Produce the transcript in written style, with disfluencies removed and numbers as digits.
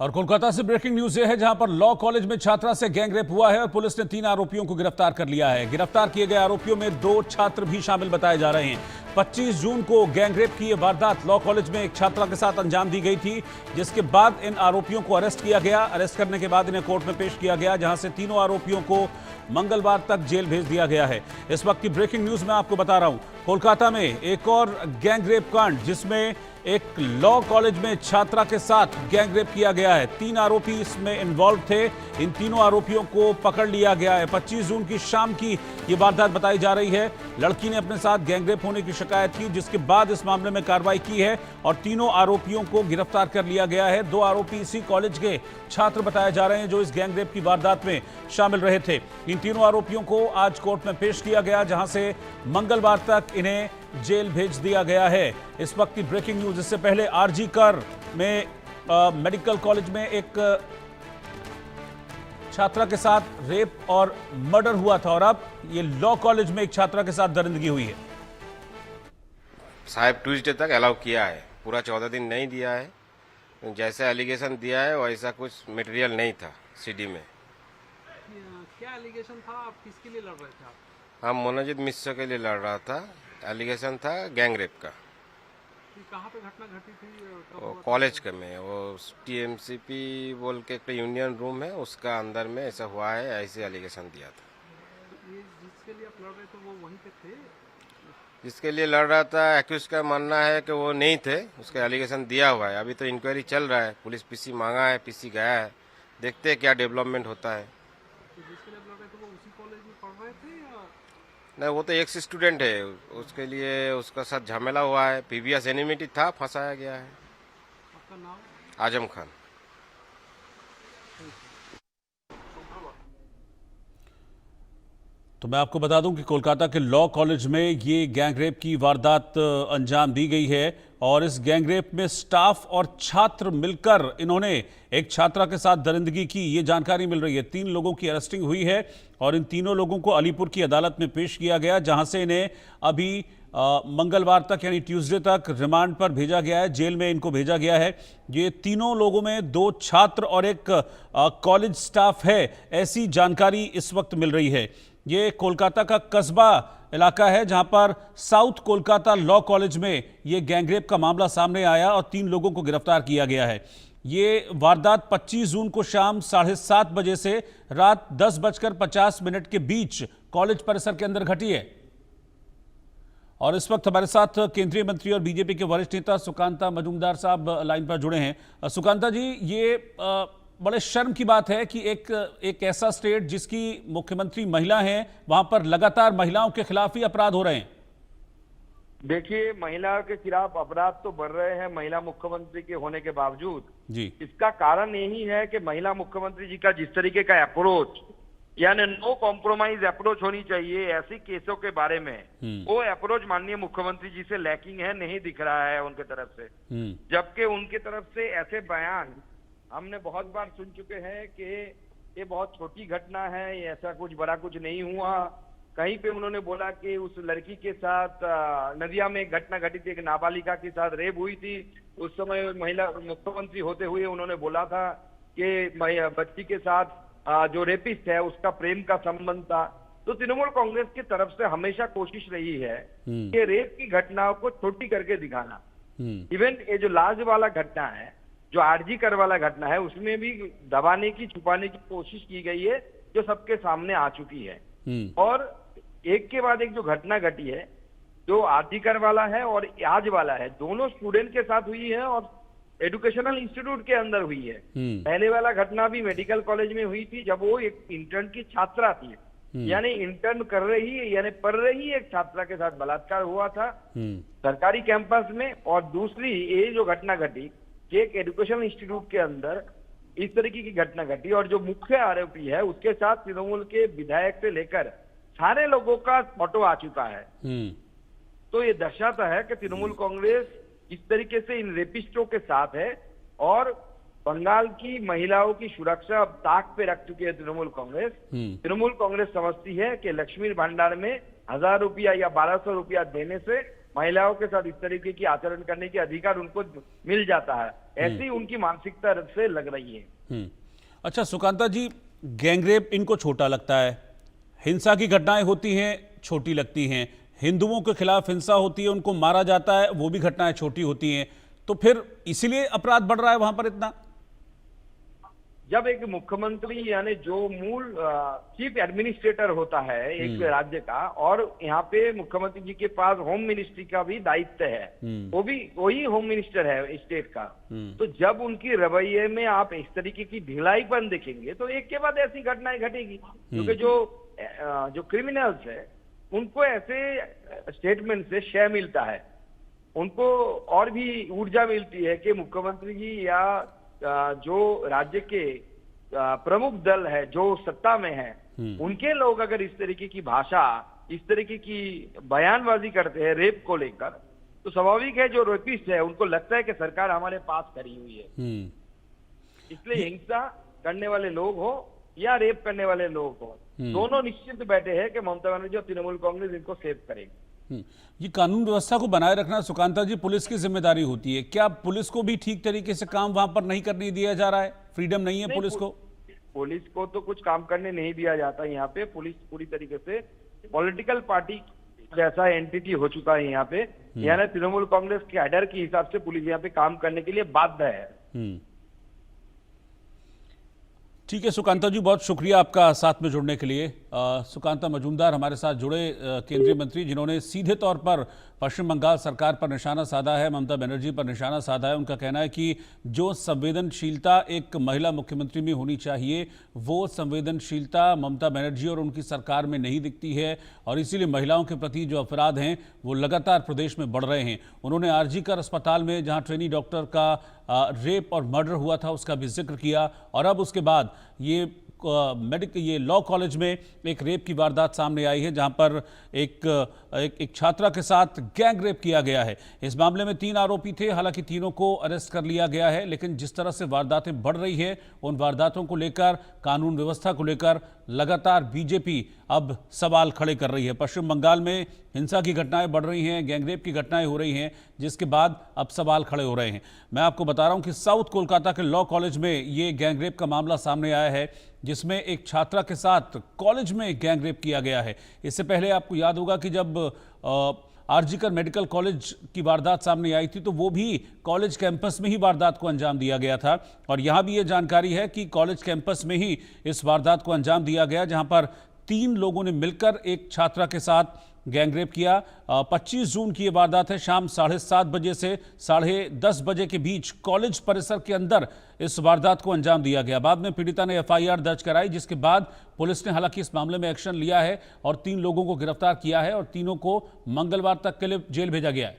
और कोलकाता से breaking news ये है, जहां पर लॉ कॉलेज में छात्रा से गैंगरेप हुआ है और पुलिस ने 3 आरोपियों को गिरफ्तार कर लिया है। गिरफ्तार किए गए आरोपियों में 2 छात्र भी शामिल बताए जा रहे हैं। 25 जून को गैंगरेप की यह वारदात लॉ कॉलेज में एक छात्रा के साथ अंजाम दी गई थी, जिसके बाद इन आरोपियों को अरेस्ट किया गया। अरेस्ट करने के बाद इन्हें कोर्ट में पेश किया गया, जहां से तीनों आरोपियों को मंगलवार तक जेल भेज दिया गया है। इस वक्त की ब्रेकिंग न्यूज में आपको बता रहा हूं, कोलकाता में एक और गैंगरेप कांड, जिसमें एक लॉ कॉलेज में छात्रा के साथ गैंगरेप किया गया है। 3 आरोपी इसमें इन्वॉल्व थे। इन तीनों आरोपियों को पकड़ लिया गया है। 25 जून की शाम की ये वारदात बताई जा रही है। लड़की ने अपने साथ गैंगरेप होने की शिकायत की, जिसके बाद इस मामले में कार्रवाई की है और तीनों आरोपियों को गिरफ्तार कर लिया गया है। 2 आरोपी इसी कॉलेज के छात्र बताए जा रहे हैं, जो इस गैंगरेप की वारदात में शामिल रहे थे। इन तीनों आरोपियों को आज कोर्ट में पेश किया गया, जहां से मंगलवार तक इन्हें जेल भेज दिया गया है। इस वक्त की ब्रेकिंग न्यूज। इससे पहले आरजी कर में मेडिकल कॉलेज में एक छात्रा के साथ रेप और मर्डर हुआ था, और अब ये लॉ कॉलेज में एक छात्रा के साथ दरिंदगी हुई है। साहब ट्यूसडे तक अलाउ किया है, पूरा 14 दिन नहीं दिया है। जैसा एलिगेशन दिया है वैसा कुछ मटेरियल नहीं था सीडी में। क्या एलिगेशन था? आप किसके लिए लड़ रहे थे? आप हम मनोजीत मिश्र के लिए लड़ रहा था। एलिगेशन था गैंगरेप का। कहाँ पे घटना घटी थी? कॉलेज के में वो टीएमसीपी बोल के एक यूनियन रूम है, उसका अंदर में ऐसा हुआ है, ऐसे एलिगेशन दिया था। तो ये जिसके लिए आप लड़ रहे थे वो वहीं पे थे? जिसके लिए लड़ रहा था एक्यूज का मानना है कि वो नहीं थे, उसका एलिगेशन दिया हुआ है। अभी तो इंक्वायरी चल रहा है, पुलिस पीसी मांगा है, पीसी गया है, देखते हैं क्या डेवलपमेंट होता है। तो जिसके लिए आप लड़ रहे थे वो उसी कॉलेज में पढ़ रहे थे या? नहीं, वो तो एक्स स्टूडेंट है, उसके लिए उसका साथ झमेला हुआ है, प्रीवियस एनिमिटी था, फंसाया गया है। आपका नाम? आजम खान। तो मैं आपको बता दूं कि कोलकाता के लॉ कॉलेज में ये गैंगरेप की वारदात अंजाम दी गई है, और इस गैंगरेप में स्टाफ और छात्र मिलकर इन्होंने एक छात्रा के साथ दरिंदगी की, ये जानकारी मिल रही है। 3 लोगों की अरेस्टिंग हुई है और इन तीनों लोगों को अलीपुर की अदालत में पेश किया गया, जहां से इन्हें अभी मंगलवार तक यानी ट्यूसडे तक रिमांड पर भेजा गया है, जेल में इनको भेजा गया है। ये तीनों लोगों में 2 छात्र और एक कॉलेज स्टाफ है, ऐसी जानकारी इस वक्त मिल रही है। ये कोलकाता का कस्बा इलाका है, जहां पर साउथ कोलकाता लॉ कॉलेज में ये गैंगरेप का मामला सामने आया और 3 लोगों को गिरफ्तार किया गया है। ये वारदात 25 जून को शाम 7:30 बजे से रात 10:50 के बीच कॉलेज परिसर के अंदर घटी है। और इस वक्त हमारे साथ केंद्रीय मंत्री और बीजेपी के वरिष्ठ नेता सुकांता मजूमदार साहब लाइन पर जुड़े हैं। सुकांता जी, ये बड़े शर्म की बात है कि एक ऐसा स्टेट जिसकी मुख्यमंत्री महिला हैं, वहां पर लगातार महिलाओं के खिलाफ ही अपराध हो रहे हैं। देखिए, महिलाओं के खिलाफ अपराध तो बढ़ रहे हैं महिला मुख्यमंत्री के होने के बावजूद जी। इसका कारण यही है कि महिला मुख्यमंत्री जी का जिस तरीके का अप्रोच, यानी नो कॉम्प्रोमाइज अप्रोच होनी चाहिए ऐसी केसों के बारे में, वो अप्रोच माननीय मुख्यमंत्री जी से लैकिंग है, नहीं दिख रहा है उनके तरफ से। जबकि उनके तरफ से ऐसे बयान हमने बहुत बार सुन चुके हैं कि ये बहुत छोटी घटना है, ये ऐसा कुछ बड़ा कुछ नहीं हुआ। कहीं पे उन्होंने बोला कि उस लड़की के साथ नदिया में एक घटना घटी थी, एक नाबालिगा के साथ रेप हुई थी। उस समय महिला मुख्यमंत्री होते हुए उन्होंने बोला था कि बच्ची के साथ जो रेपिस्ट है उसका प्रेम का संबंध था। तो तृणमूल कांग्रेस की तरफ से हमेशा कोशिश रही है कि रेप की घटनाओं को छोटी करके दिखाना। इवन ये जो लाज वाला घटना है, जो आरजी कर वाला घटना है, उसमें भी दबाने की, छुपाने की कोशिश की गई है, जो सबके सामने आ चुकी है। और एक के बाद एक जो घटना घटी है, जो आरजी कर वाला है और आज वाला है, दोनों स्टूडेंट के साथ हुई है और एजुकेशनल इंस्टीट्यूट के अंदर हुई है। पहले वाला घटना भी मेडिकल कॉलेज में हुई थी, जब वो एक इंटर्न की छात्रा थी, यानी इंटर्न कर रही, यानी पढ़ रही एक छात्रा के साथ बलात्कार हुआ था सरकारी कैंपस में। और दूसरी ये जो घटना घटी, एक एजुकेशनल इंस्टीट्यूट के अंदर इस तरीके की घटना घटी, और जो मुख्य आरोपी है उसके साथ तृणमूल के विधायक से लेकर सारे लोगों का फोटो आ चुका है। तो ये दर्शाता है कि तृणमूल कांग्रेस इस तरीके से इन रेपिस्टों के साथ है, और बंगाल की महिलाओं की सुरक्षा अब ताक पे रख चुकी है तृणमूल कांग्रेस। तृणमूल कांग्रेस समझती है कि लक्ष्मी भंडार में 1000 रुपया या 1200 रुपया देने से महिलाओं के साथ इस तरीके की आचरण करने की अधिकार उनको मिल जाता है। ऐसी उनकी मानसिकता से लग रही है। अच्छा सुकांता जी, गैंगरेप इनको छोटा लगता है, हिंसा की घटनाएं होती हैं छोटी लगती हैं, हिंदुओं के खिलाफ हिंसा होती है उनको मारा जाता है वो भी घटनाएं छोटी होती हैं, तो फिर इसीलिए अपराध बढ़ रहा है वहां पर इतना? जब एक मुख्यमंत्री यानी जो मूल चीफ एडमिनिस्ट्रेटर होता है एक राज्य का, और यहाँ पे मुख्यमंत्री जी के पास होम मिनिस्ट्री का भी दायित्व है, वो भी वही होम मिनिस्टर है स्टेट का, तो जब उनकी रवैये में आप इस तरीके की ढिलाईपन देखेंगे तो एक के बाद ऐसी घटनाएं घटेगी। क्योंकि जो क्रिमिनल्स है उनको ऐसे स्टेटमेंट से शय मिलता है, उनको और भी ऊर्जा मिलती है कि मुख्यमंत्री जी या जो राज्य के प्रमुख दल है जो सत्ता में है उनके लोग अगर इस तरीके की भाषा, इस तरीके की बयानबाजी करते हैं रेप को लेकर, तो स्वाभाविक है जो रेपिस्ट है उनको लगता है कि सरकार हमारे पास खड़ी हुई है। इसलिए हिंसा करने वाले लोग हो या रेप करने वाले लोग हो, दोनों निश्चित बैठे हैं कि ममता बनर्जी और तृणमूल कांग्रेस इनको सेव करेगी। ये कानून व्यवस्था को बनाए रखना सुकांता जी पुलिस की जिम्मेदारी होती है, क्या पुलिस को भी ठीक तरीके से काम वहां पर नहीं करने दिया जा रहा है? फ्रीडम नहीं है पुलिस को? पुलिस को तो कुछ काम करने नहीं दिया जाता। यहाँ पे पुलिस पूरी तरीके से पॉलिटिकल पार्टी जैसा एंटिटी हो चुका है यहाँ पे, यानी तृणमूल कांग्रेस के कैडर के हिसाब से पुलिस यहाँ पे काम करने के लिए बाध्य है। ठीक है सुकांता जी, बहुत शुक्रिया आपका साथ में जुड़ने के लिए। सुकांता मजूमदार हमारे साथ जुड़े, केंद्रीय मंत्री जिन्होंने सीधे तौर पर पश्चिम बंगाल सरकार पर निशाना साधा है, ममता बनर्जी पर निशाना साधा है। उनका कहना है कि जो संवेदनशीलता एक महिला मुख्यमंत्री में होनी चाहिए वो संवेदनशीलता ममता बनर्जी और उनकी सरकार में नहीं दिखती है, और इसीलिए महिलाओं के प्रति जो अपराध हैं वो लगातार प्रदेश में बढ़ रहे हैं। उन्होंने आरजीकर अस्पताल में जहां ट्रेनी डॉक्टर का रेप और मर्डर हुआ था उसका भी जिक्र किया, और अब उसके बाद ये लॉ कॉलेज में एक रेप की वारदात सामने आई है जहां पर एक छात्रा के साथ गैंग रेप किया गया है। इस मामले में 3 आरोपी थे, हालांकि तीनों को अरेस्ट कर लिया गया है, लेकिन जिस तरह से वारदातें बढ़ रही है उन वारदातों को लेकर, कानून व्यवस्था को लेकर लगातार बीजेपी अब सवाल खड़े कर रही है। पश्चिम बंगाल में हिंसा की घटनाएं बढ़ रही हैं, गैंगरेप की घटनाएं हो रही हैं, जिसके बाद अब सवाल खड़े हो रहे हैं। मैं आपको बता रहा हूं कि साउथ कोलकाता के लॉ कॉलेज में ये गैंगरेप का मामला सामने आया है, जिसमें एक छात्रा के साथ कॉलेज में गैंगरेप किया गया है। इससे पहले आपको याद होगा कि जब आरजीकर मेडिकल कॉलेज की वारदात सामने आई थी तो वो भी कॉलेज कैंपस में ही वारदात को अंजाम दिया गया था, और यहां भी ये जानकारी है कि कॉलेज कैंपस में ही इस वारदात को अंजाम दिया गया, जहां पर 3 लोगों ने मिलकर एक छात्रा के साथ गैंगरेप किया। 25 जून की ये वारदात है। शाम 7:30 बजे से 10:30 बजे के बीच कॉलेज परिसर के अंदर इस वारदात को अंजाम दिया गया। बाद में पीड़िता ने FIR दर्ज कराई, जिसके बाद पुलिस ने हालांकि इस मामले में एक्शन लिया है और 3 लोगों को गिरफ्तार किया है और तीनों को मंगलवार तक के लिए जेल भेजा गया है।